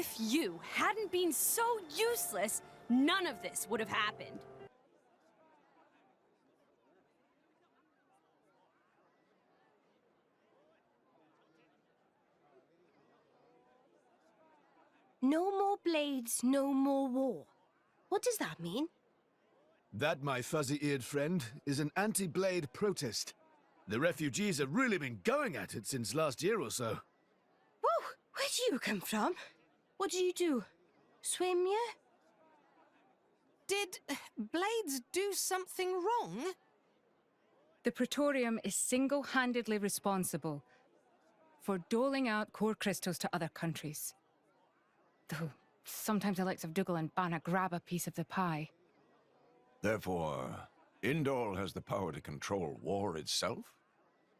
If you hadn't been so useless, none of this would have happened. No more blades, no more war. What does that mean? That, my fuzzy-eared friend, is an anti-blade protest. The refugees have really been going at it since last year or so. Whoa! Where do you come from? What do you do? Swim, yeah? Did Blades do something wrong? The Praetorium is single-handedly responsible for doling out core crystals to other countries. Though sometimes the likes of Dougal and Banna grab a piece of the pie. Therefore, Indol has the power to control war itself?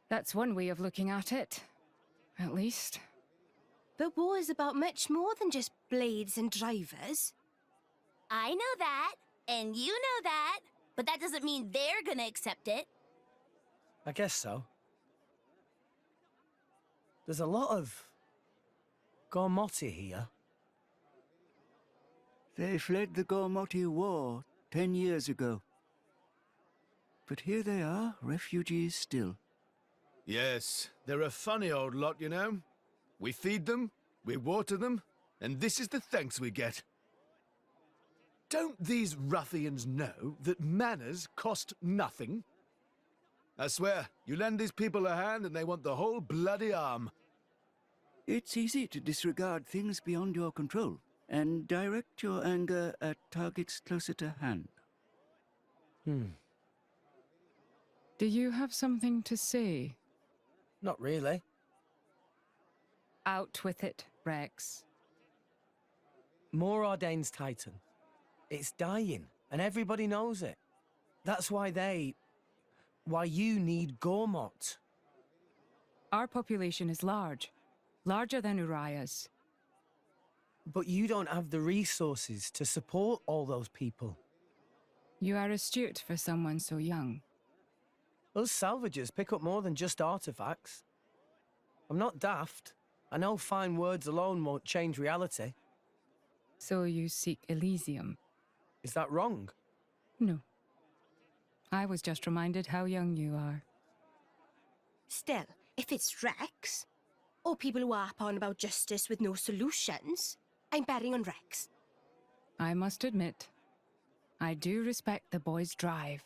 That's one way of looking at it. At least. But war is about much more than just blades and drivers. I know that, and you know that, but that doesn't mean they're gonna accept it. I guess so. There's a lot of Gormoti here. They fled the Gormoti War 10 years ago. But here they are, refugees still. Yes, they're a funny old lot, you know. We feed them, we water them, and this is the thanks we get. Don't these ruffians know that manners cost nothing? I swear, you lend these people a hand and they want the whole bloody arm. It's easy to disregard things beyond your control and direct your anger at targets closer to hand. Do you have something to say? Not really. Out with it, Rex. More Ordain's Titan. It's dying, and everybody knows it. That's why you need Gormot. Our population is large. Larger than Uriah's. But you don't have the resources to support all those people. You are astute for someone so young. Us salvagers pick up more than just artifacts. I'm not daft. I know fine words alone won't change reality. So you seek Elysium? Is that wrong? No. I was just reminded how young you are. Still, if it's Rex, or people who harp on about justice with no solutions, I'm betting on Rex. I must admit, I do respect the boy's drive.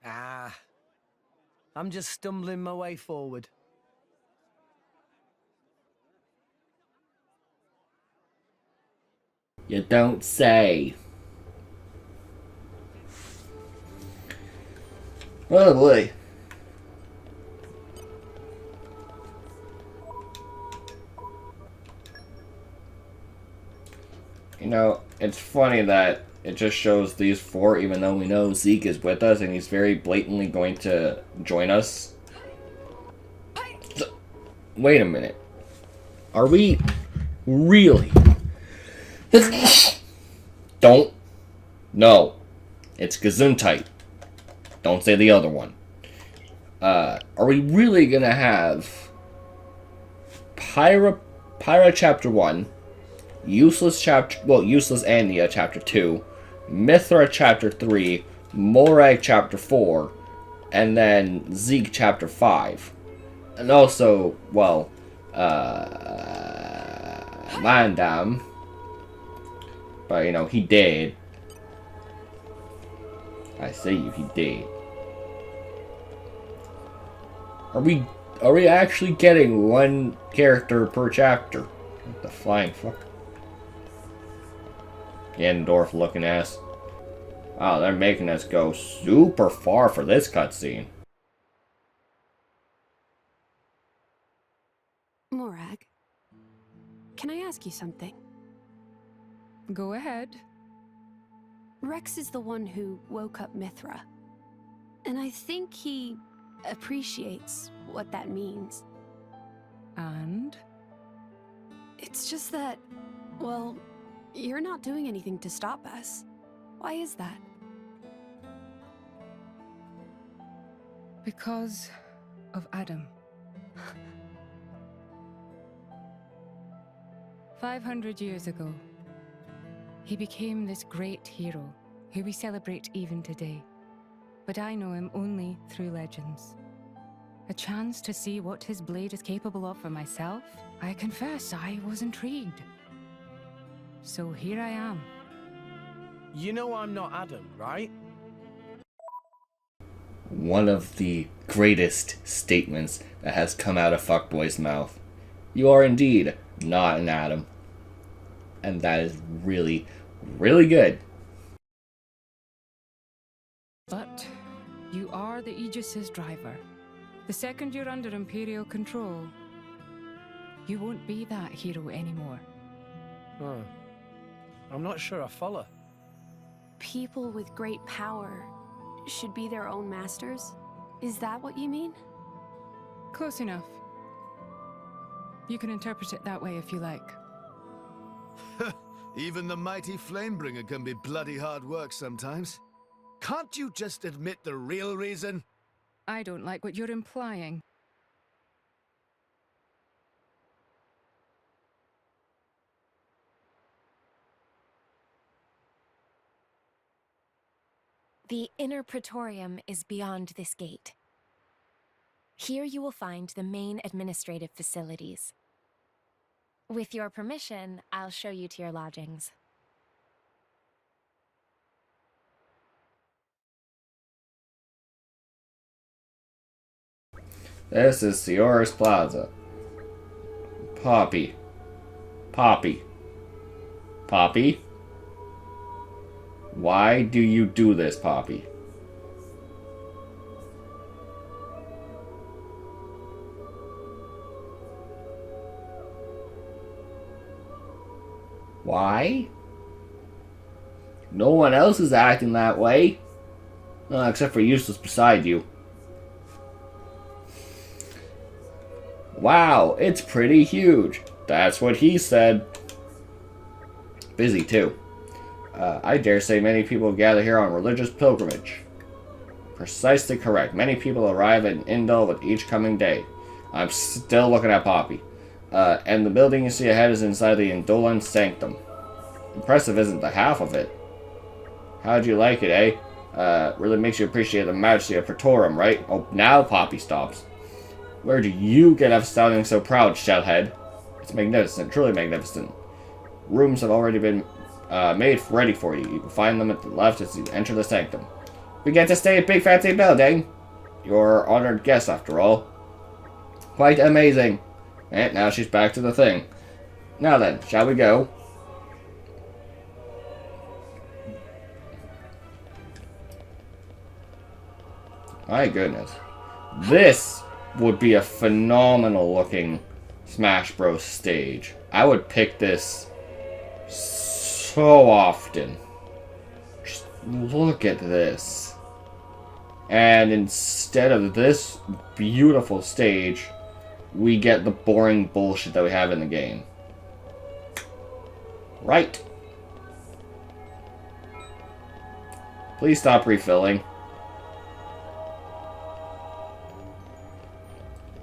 I'm just stumbling my way forward. You don't say. Oh boy. You know, it's funny that it just shows these four, even though we know Zeke is with us and he's very blatantly going to join us. Wait a minute. Are we really? Don't. No. It's Gesundheit. Don't say the other one. Are we really gonna have Pyra Chapter 1, Useless Ania Chapter 2, Mithra Chapter 3, Morag Chapter 4, and then Zeke Chapter 5. And also, well, Landam. But, you know, he did. I say you, he did. Are we actually getting one character per chapter? What the flying fuck? Ganondorf looking ass. Wow, they're making us go super far for this cutscene. Morag, can I ask you something? Go ahead. Rex is the one who woke up Mithra. And I think he appreciates what that means. And? It's just that, well, you're not doing anything to stop us. Why is that? Because of Adam. 500 years ago, he became this great hero who we celebrate even today. But I know him only through legends. A chance to see what his blade is capable of for myself, I confess I was intrigued. So here I am. You know I'm not Adam, right? One of the greatest statements that has come out of Fuckboy's mouth. You are indeed not an Adam. And that is really, really good. But you are the Aegis's driver. The second you're under Imperial control, you won't be that hero anymore. Oh. I'm not sure I follow. People with great power should be their own masters? Is that what you mean? Close enough. You can interpret it that way if you like. Even the mighty Flamebringer can be bloody hard work sometimes. Can't you just admit the real reason? I don't like what you're implying. The inner Praetorium is beyond this gate. Here you will find the main administrative facilities. With your permission, I'll show you to your lodgings. This is Sioris Plaza. Poppy. Poppy. Poppy? Why do you do this, Poppy? Why? No one else is acting that way. Except for Useless beside you. Wow, it's pretty huge. That's what he said. Busy, too. I dare say many people gather here on religious pilgrimage. Precisely correct. Many people arrive in Indol with each coming day. I'm still looking at Poppy. And the building you see ahead is inside the Indolan Sanctum. Impressive isn't the half of it. How'd you like it, eh? Really makes you appreciate the majesty of Praetorium, right? Oh, now Poppy stops. Where do you get up sounding so proud, Shellhead? It's magnificent, truly magnificent. Rooms have already been made ready for you. You can find them at the left as you enter the sanctum. We get to stay at Big Fancy Building. You're honored guest, after all. Quite amazing. And now she's back to the thing. Now then, shall we go? My goodness. This would be a phenomenal looking Smash Bros. Stage. I would pick this so often. Just look at this. And instead of this beautiful stage, we get the boring bullshit that we have in the game. Right. Please stop refilling.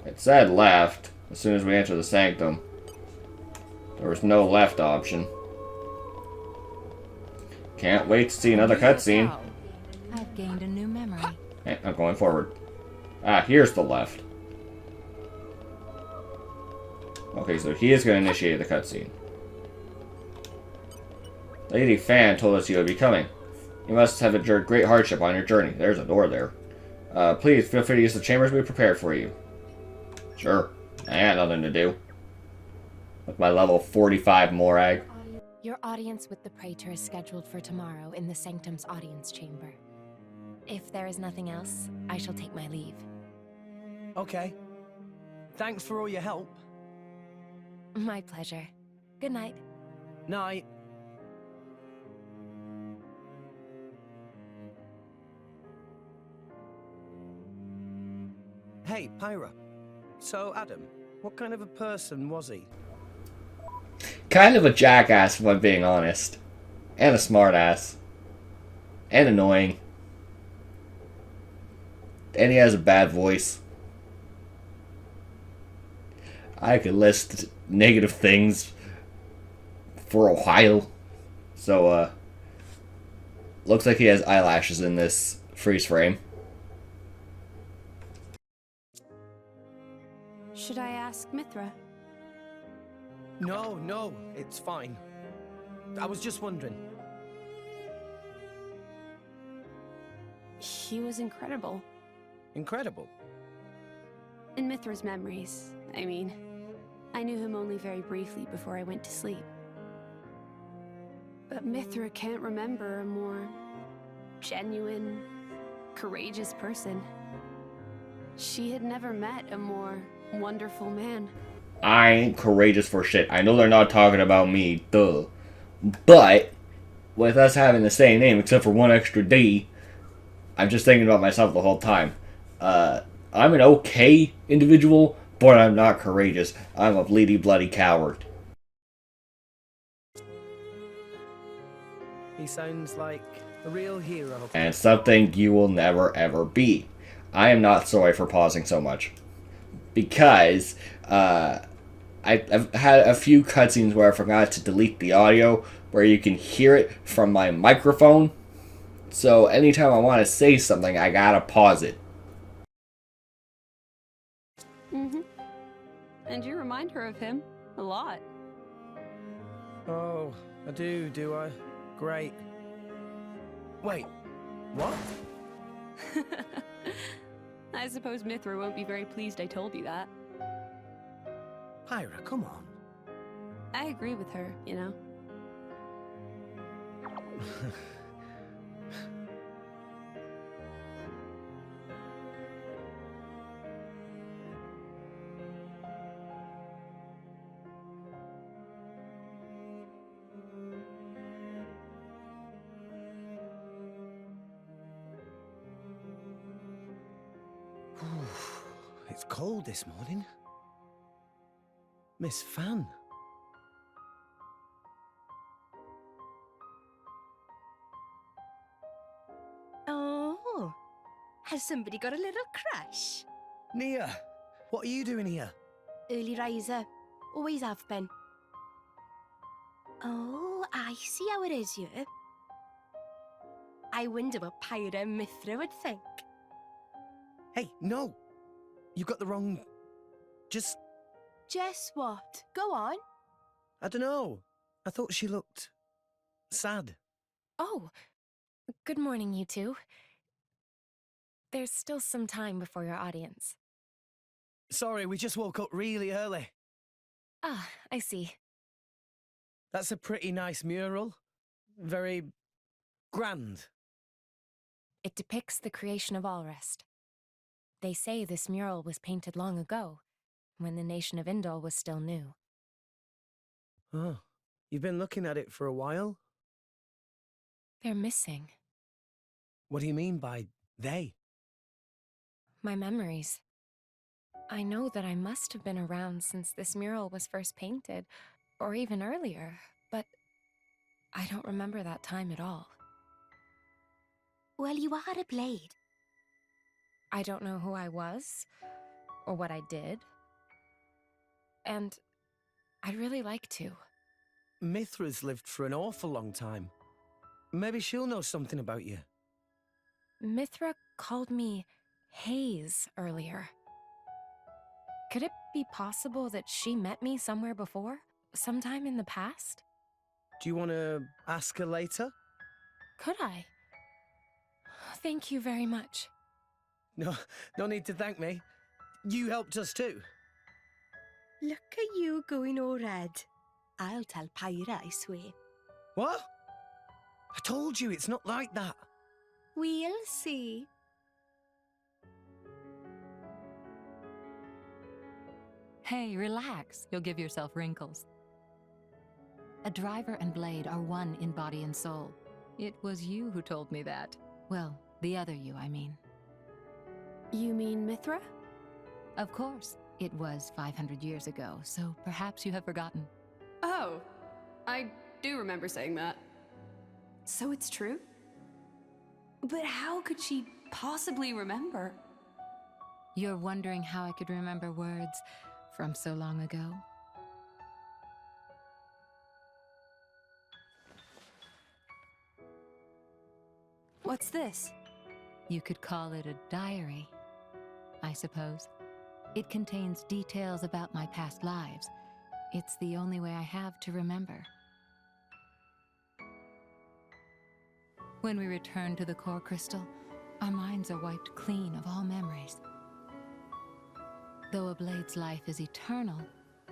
It said left as soon as we enter the sanctum. There was no left option. Can't wait to see another cutscene. I've gained a new memory. I'm going forward. Ah, here's the left. Okay, so he is going to initiate the cutscene. Lady Fan told us you would be coming. You must have endured great hardship on your journey. There's a door there. Please feel free to use the chambers we prepared for you. Sure. I got nothing to do. With my level 45 Morag. Your audience with the Praetor is scheduled for tomorrow in the Sanctum's audience chamber. If there is nothing else, I shall take my leave. Okay. Thanks for all your help. My pleasure. Good night. Night. Hey, Pyra. So, Adam, what kind of a person was he? Kind of a jackass, if I'm being honest. And a smartass. And annoying. And he has a bad voice. I could list negative things for a while. So, looks like he has eyelashes in this freeze frame. Should I ask Mithra? No, it's fine. I was just wondering. He was incredible. Incredible. In Mithra's memories, I mean. I knew him only very briefly before I went to sleep. But Mithra can't remember a more genuine, courageous person. She had never met a more wonderful man. I ain't courageous for shit. I know they're not talking about me, duh. But, with us having the same name, except for one extra D, I'm just thinking about myself the whole time. I'm an okay individual, but I'm not courageous. I'm a bleedy bloody coward. He sounds like a real hero. And something you will never ever be. I am not sorry for pausing so much. Because, I've had a few cutscenes where I forgot to delete the audio, where you can hear it from my microphone. So anytime I want to say something, I gotta pause it. Mm-hmm. And you remind her of him a lot. Oh, I do I? Great. Wait, what? I suppose Mithra won't be very pleased I told you that. Pyra, come on. I agree with her, you know. It's cold this morning. Miss Fan. Oh, has somebody got a little crush? Nia, what are you doing here? Early riser. Always have been. Oh, I see how it is here. I wonder what Pyra and Mithra would think. Hey, no! You got the wrong... Just what? Go on. I don't know. I thought she looked... sad. Oh, good morning, you two. There's still some time before your audience. Sorry, we just woke up really early. Ah, I see. That's a pretty nice mural. Very... grand. It depicts the creation of Alrest. They say this mural was painted long ago, when the nation of Indol was still new. Oh, you've been looking at it for a while? They're missing. What do you mean by they? My memories. I know that I must have been around since this mural was first painted, or even earlier, but I don't remember that time at all. Well, you are a blade. I don't know who I was, or what I did. And I'd really like to. Mithra's lived for an awful long time. Maybe she'll know something about you. Mithra called me Haze earlier. Could it be possible that she met me somewhere before? Sometime in the past? Do you want to ask her later? Could I? Thank you very much. No need to thank me. You helped us too. Look at you going all red. I'll tell Pyra, I swear. What? I told you it's not like that. We'll see. Hey, relax. You'll give yourself wrinkles. A driver and blade are one in body and soul. It was you who told me that. Well, the other you, I mean. You mean Mithra? Of course. It was 500 years ago, so perhaps you have forgotten. Oh, I do remember saying that. So it's true? But how could she possibly remember? You're wondering how I could remember words from so long ago? What's this? You could call it a diary, I suppose. It contains details about my past lives. It's the only way I have to remember. When we return to the core crystal, our minds are wiped clean of all memories. Though a blade's life is eternal,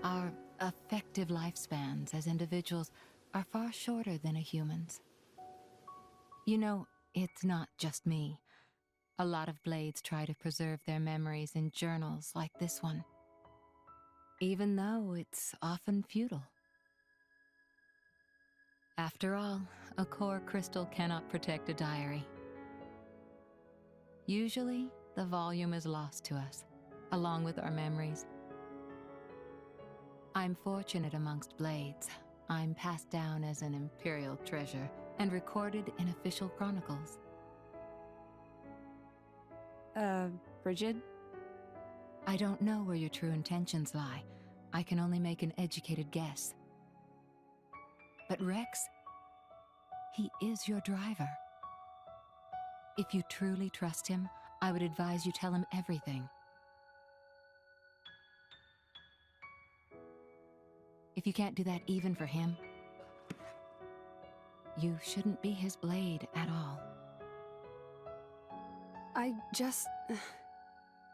our effective lifespans as individuals are far shorter than a human's. You know, it's not just me. A lot of blades try to preserve their memories in journals like this one, even though it's often futile. After all, a core crystal cannot protect a diary. Usually, the volume is lost to us, along with our memories. I'm fortunate amongst blades. I'm passed down as an imperial treasure and recorded in official chronicles. Bridget? I don't know where your true intentions lie. I can only make an educated guess. But Rex, he is your driver. If you truly trust him, I would advise you tell him everything. If you can't do that even for him, you shouldn't be his blade at all. I just...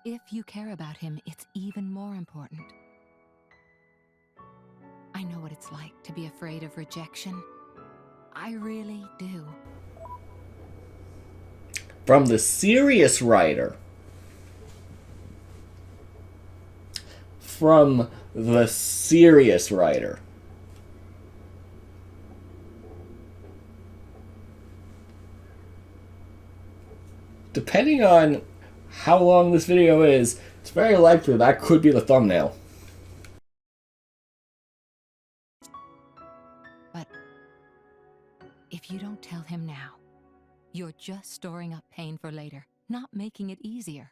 If you care about him, it's even more important. I know what it's like to be afraid of rejection. I really do. From the serious writer. From the serious writer. Depending on how long this video is, it's very likely that could be the thumbnail. But if you don't tell him now, you're just storing up pain for later, not making it easier.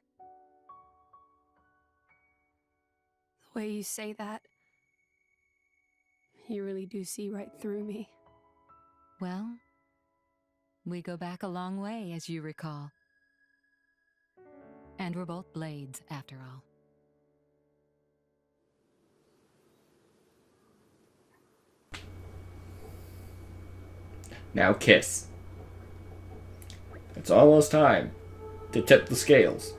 The way you say that, you really do see right through me. Well, we go back a long way, as you recall. And we're both blades, after all. Now kiss. It's almost time to tip the scales.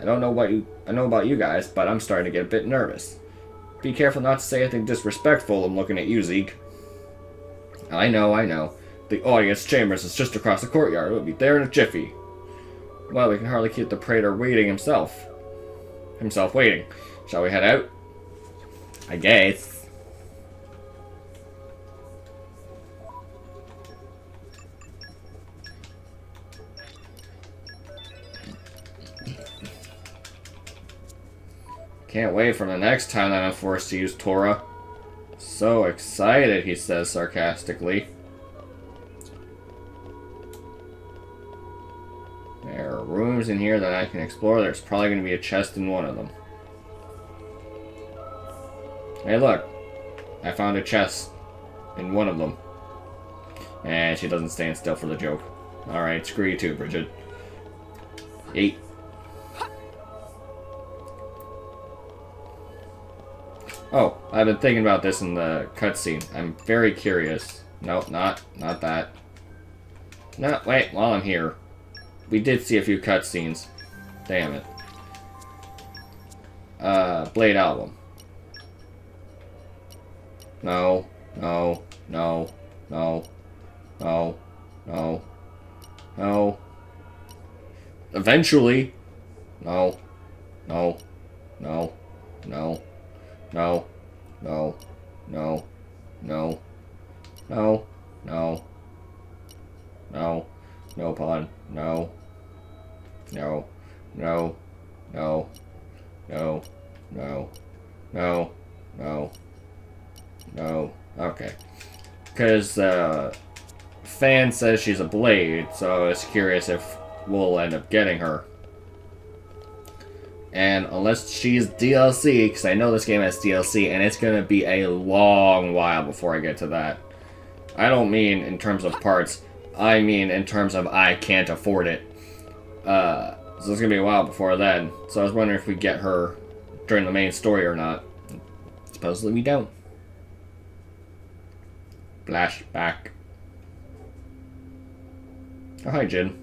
I don't know about you guys, but I'm starting to get a bit nervous. Be careful not to say anything disrespectful. I'm looking at you, Zeke. I know. The audience chambers is just across the courtyard. We'll be there in a jiffy. Well, we can hardly keep the praetor waiting himself waiting. Shall we head out? I guess. Can't wait for the next time that I'm forced to use Torah. So excited, he says sarcastically. There are rooms in here that I can explore. There's probably going to be a chest in one of them. Hey, look. I found a chest in one of them. And she doesn't stand still for the joke. Alright, screw you too, Bridget. Yeet. Oh, I've been thinking about this in the cutscene. I'm very curious. No, not that. No, wait, while I'm here. We did see a few cutscenes. Damn it. Blade album. No. Eventually. No. No pun. No. Okay. Because, fan says she's a blade, so I was curious if we'll end up getting her. And unless she's DLC, because I know this game has DLC, and it's going to be a long while before I get to that. I don't mean in terms of parts. I mean, in terms of I can't afford it. So it's gonna be a while before then. So I was wondering if we get her during the main story or not. Supposedly we don't. Flashback. Oh, hi, Jin.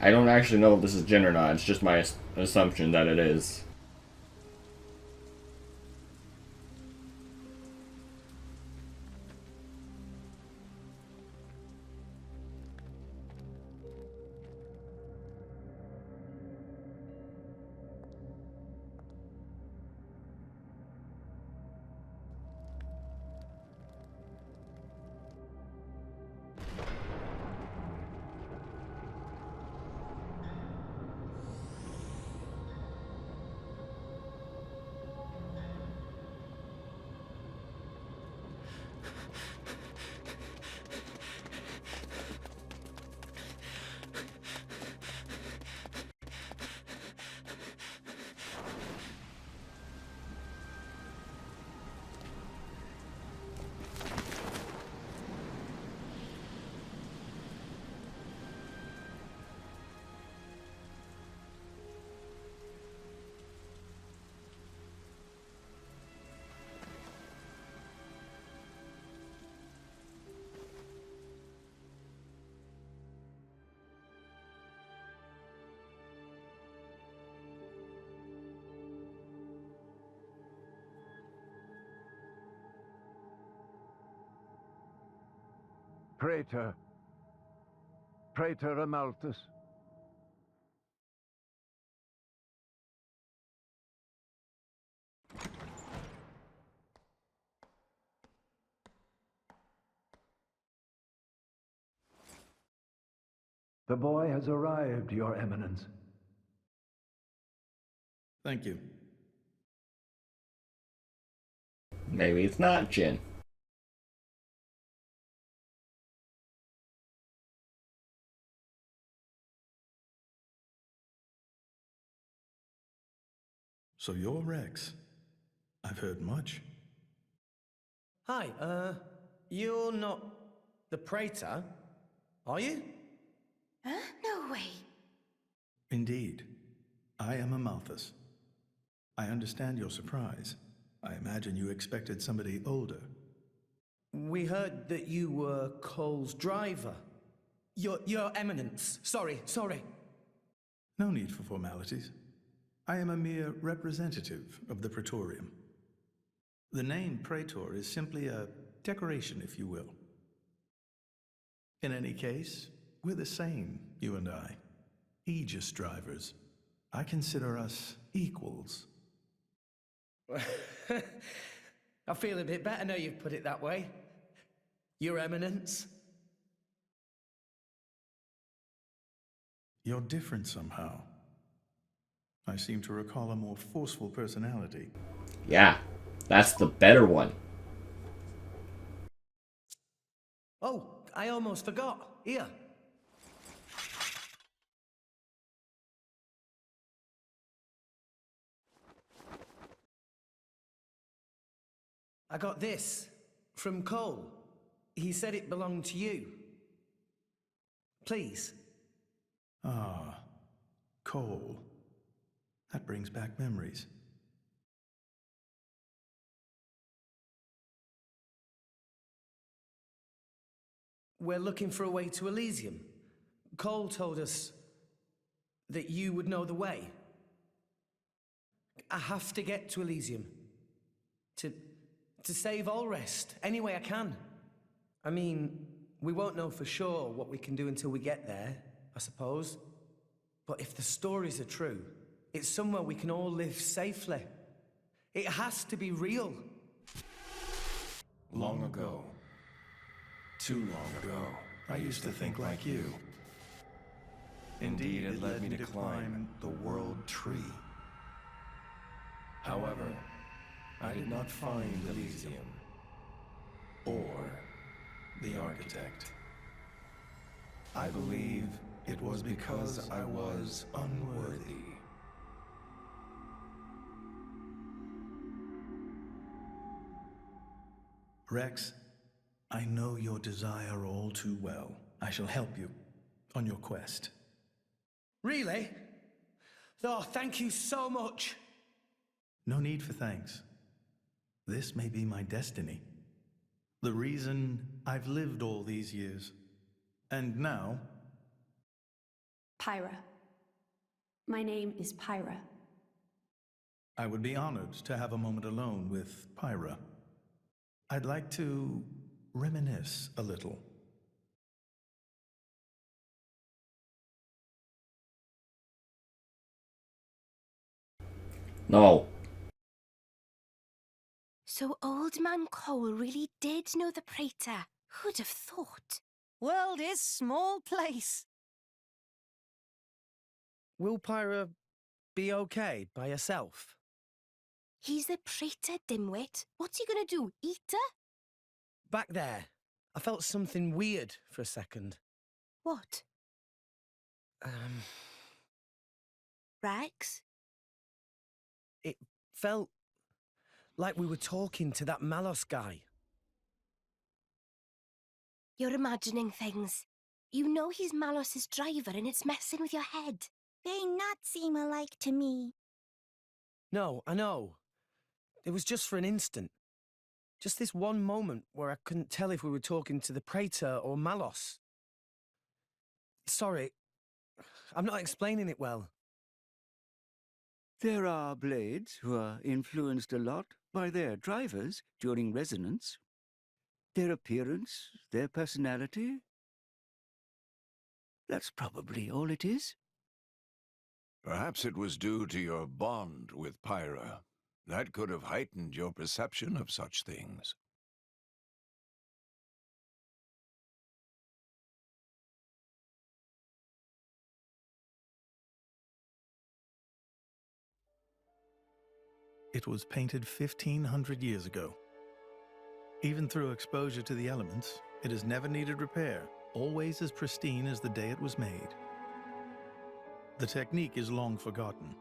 I don't actually know if this is Jin or not. It's just my assumption that it is. Praetor. Praetor Amalthus. The boy has arrived, Your Eminence. Thank you. Maybe it's not Jin. So you're Rex. I've heard much. Hi, you're not the Praetor, are you? Huh? No way. Indeed. I am Amalthus. I understand your surprise. I imagine you expected somebody older. We heard that you were Cole's driver. Your Eminence. Sorry. No need for formalities. I am a mere representative of the Praetorium. The name Praetor is simply a decoration, if you will. In any case, we're the same, you and I. Aegis drivers. I consider us equals. I feel a bit better now you've put it that way. Your Eminence. You're different somehow. I seem to recall a more forceful personality. Yeah, that's the better one. Oh, I almost forgot. Here. I got this from Cole. He said it belonged to you. Please. Ah, Cole. That brings back memories. We're looking for a way to Elysium. Cole told us that you would know the way. I have to get to Elysium. To save Allrest, any way I can. I mean, we won't know for sure what we can do until we get there, I suppose. But if the stories are true, it's somewhere we can all live safely. It has to be real. Long ago, too long ago, I used to think like you. Indeed, it led me to climb the World Tree. However, I did not find Elysium or the Architect. I believe it was because I was unworthy. Rex, I know your desire all too well. I shall help you on your quest. Really? Oh, thank you so much. No need for thanks. This may be my destiny. The reason I've lived all these years. And now... Pyra. My name is Pyra. I would be honored to have a moment alone with Pyra. I'd like to reminisce a little. No. So Old Man Cole really did know the Praetor. Who'd have thought? World is small place. Will Pyra be okay by herself? He's the Praetor, dimwit. What's he gonna do, eat her? Back there, I felt something weird for a second. What? Rex? It felt like we were talking to that Malos guy. You're imagining things. You know he's Malos' driver and it's messing with your head. They not seem alike to me. No, I know. It was just for an instant. Just this one moment where I couldn't tell if we were talking to the Praetor or Malos. Sorry, I'm not explaining it well. There are blades who are influenced a lot by their drivers during resonance. Their appearance, their personality. That's probably all it is. Perhaps it was due to your bond with Pyra. That could have heightened your perception of such things. It was painted 1,500 years ago. Even through exposure to the elements, it has never needed repair, always as pristine as the day it was made. The technique is long forgotten.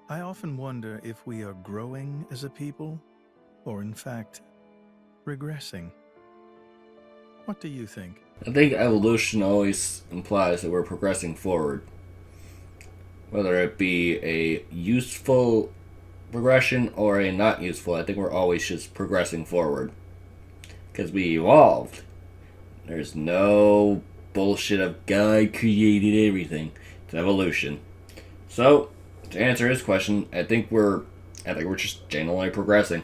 I often wonder if we are growing as a people, or in fact, regressing. What do you think? I think evolution always implies that we're progressing forward. Whether it be a useful progression or a not useful, I think we're always just progressing forward. Because we evolved. There's no bullshit of God created everything. It's evolution. So, to answer his question, I think we're just generally progressing.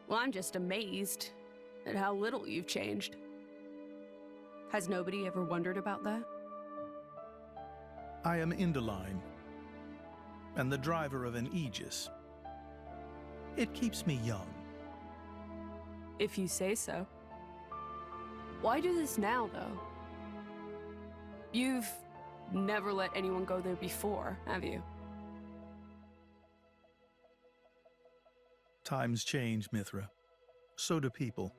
Well, I'm just amazed at how little you've changed. Has nobody ever wondered about that? I am Indoline, and the driver of an Aegis. It keeps me young. If you say so. Why do this now, though? You've never let anyone go there before, have you? Times change, Mithra. So do people.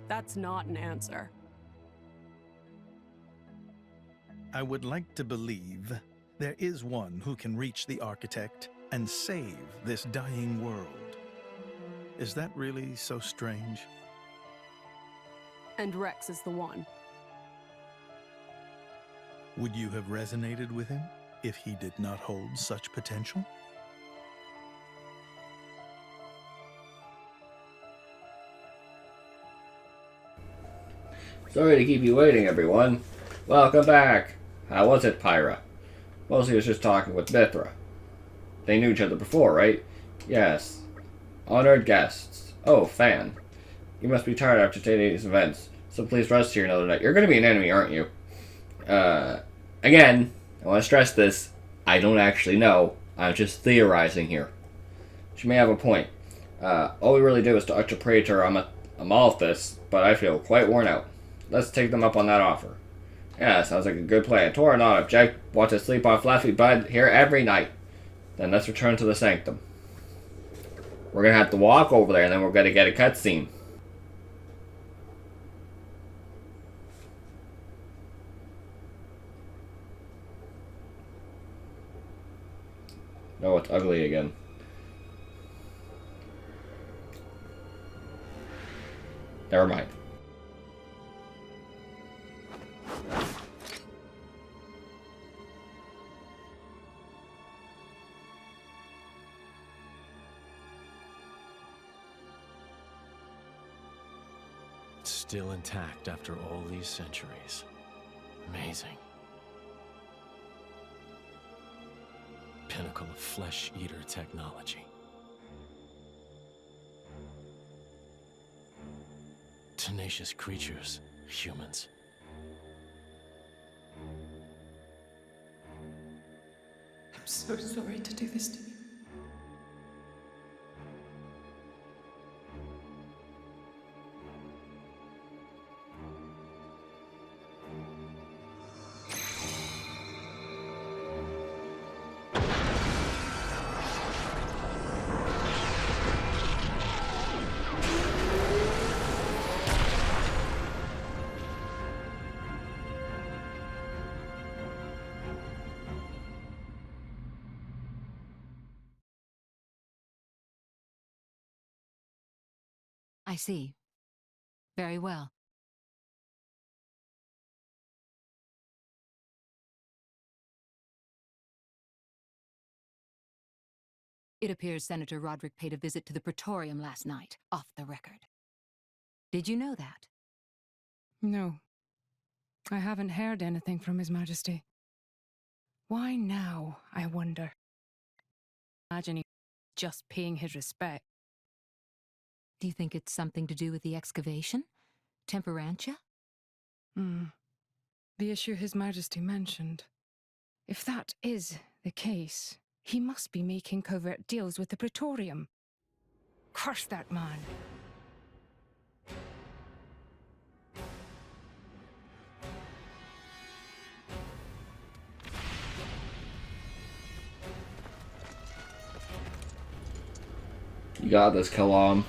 That's not an answer. I would like to believe there is one who can reach the Architect and save this dying world. Is that really so strange? And Rex is the one. Would you have resonated with him if he did not hold such potential? Sorry to keep you waiting, everyone. Welcome back. How was it, Pyra? Mostly was just talking with Mithra. They knew each other before, right? Yes. Honored guests. Oh, Fan. You must be tired after today's events, so please rest here another night. You're going to be an enemy, aren't you? Again, I want to stress this. I don't actually know. I'm just theorizing here. She may have a point. All we really do is talk to Praetor Amalthus, but I feel quite worn out. Let's take them up on that offer. Yeah, sounds like a good plan. Tor not object. Want to sleep on Fluffy Bud here every night. Then let's return to the Sanctum. We're gonna have to walk over there, and then we're gonna get a cutscene. Oh, it's ugly again. Never mind. Still intact after all these centuries. Amazing. Pinnacle of flesh-eater technology. Tenacious creatures, humans. I'm so sorry to do this to you. I see. Very well. It appears Senator Roderick paid a visit to the Praetorium last night, off the record. Did you know that? No. I haven't heard anything from His Majesty. Why now, I wonder? Imagine he's just paying his respect. Do you think it's something to do with the excavation? Temperantia? The issue His Majesty mentioned. If that is the case, he must be making covert deals with the Praetorium. Curse that man. You got this, Kalam.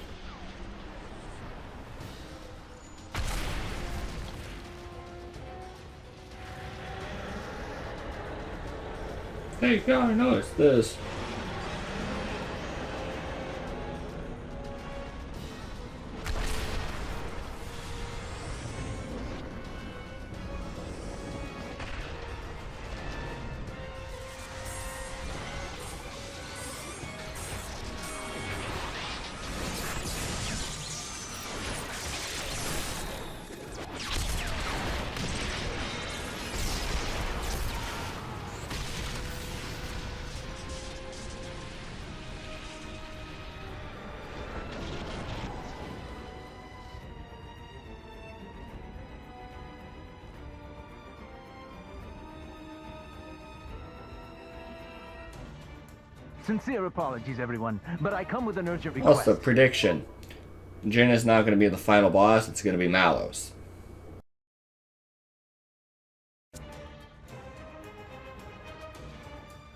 Hey, God, no, it's this. Sincere apologies, everyone, but I come with an urgent request. What's the prediction? Jin is not going to be the final boss, it's going to be Malos.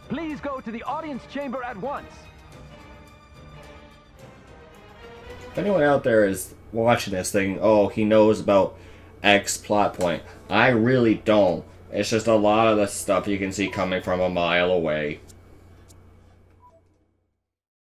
Please go to the audience chamber at once. If anyone out there is watching this thing, oh, he knows about X plot point. I really don't. It's just a lot of the stuff you can see coming from a mile away.